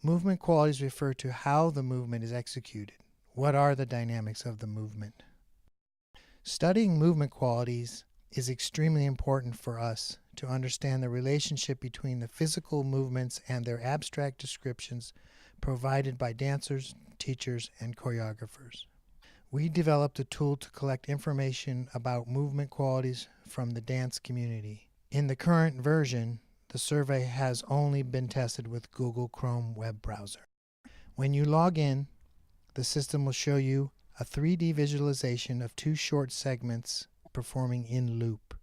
Movement qualities refer to how the movement is executed. What are the dynamics of the movement? Studying movement qualities is extremely important for us to understand the relationship between the physical movements and their abstract descriptions provided by dancers, teachers, and choreographers. We developed a tool to collect information about movement qualities from the dance community. In the current version, the survey has only been tested with Google Chrome web browser. When you log in, the system will show you a 3D visualization of two short segments performing in loop.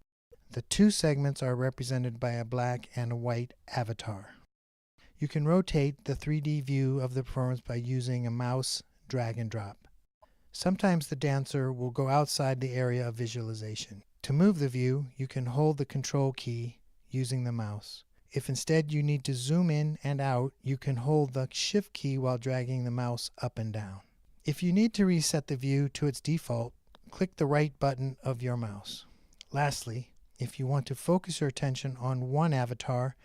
The two segments are represented by a black and a white avatar. You can rotate the 3D view of the performance by using a mouse drag and drop. Sometimes the dancer will go outside the area of visualization. To move the view, you can hold the control key using the mouse. If instead you need to zoom in and out, you can hold the shift key while dragging the mouse up and down. If you need to reset the view to its default, click the right button of your mouse. Lastly, if you want to focus your attention on one avatar,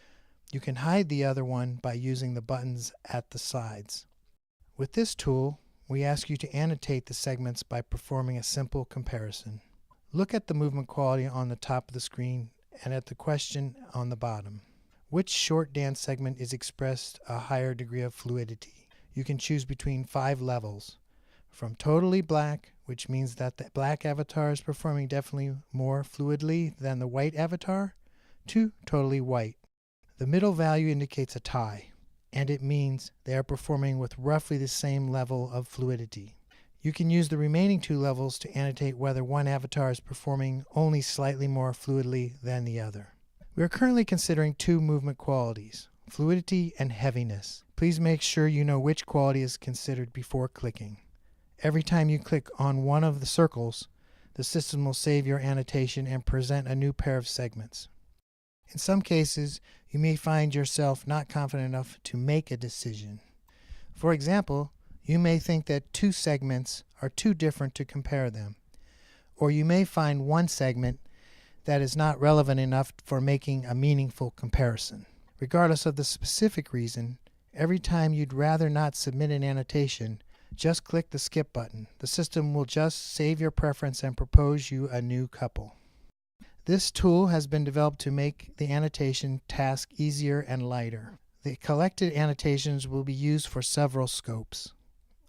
you can hide the other one by using the buttons at the sides. With this tool, we ask you to annotate the segments by performing a simple comparison. Look at the movement quality on the top of the screen and at the question on the bottom. Which short dance segment is expressed a higher degree of fluidity? You can choose between 5 levels. From totally black, which means that the black avatar is performing definitely more fluidly than the white avatar, to totally white. The middle value indicates a tie, and it means they are performing with roughly the same level of fluidity. You can use the remaining 2 levels to annotate whether one avatar is performing only slightly more fluidly than the other. We are currently considering 2 movement qualities, fluidity and heaviness. Please make sure you know which quality is considered before clicking. Every time you click on one of the circles, the system will save your annotation and present a new pair of segments. In some cases, you may find yourself not confident enough to make a decision. For example, you may think that 2 segments are too different to compare them, or you may find one segment that is not relevant enough for making a meaningful comparison. Regardless of the specific reason, every time you'd rather not submit an annotation, just click the skip button. The system will just save your preference and propose you a new couple. This tool has been developed to make the annotation task easier and lighter. The collected annotations will be used for several scopes,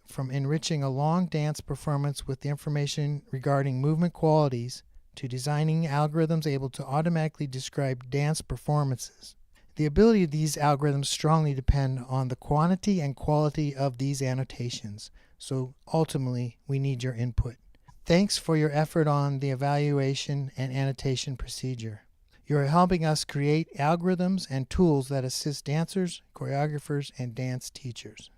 from enriching a long dance performance with the information regarding movement qualities to designing algorithms able to automatically describe dance performances. The ability of these algorithms strongly depend on the quantity and quality of these annotations, so ultimately we need your input. Thanks for your effort on the evaluation and annotation procedure. You are helping us create algorithms and tools that assist dancers, choreographers, and dance teachers.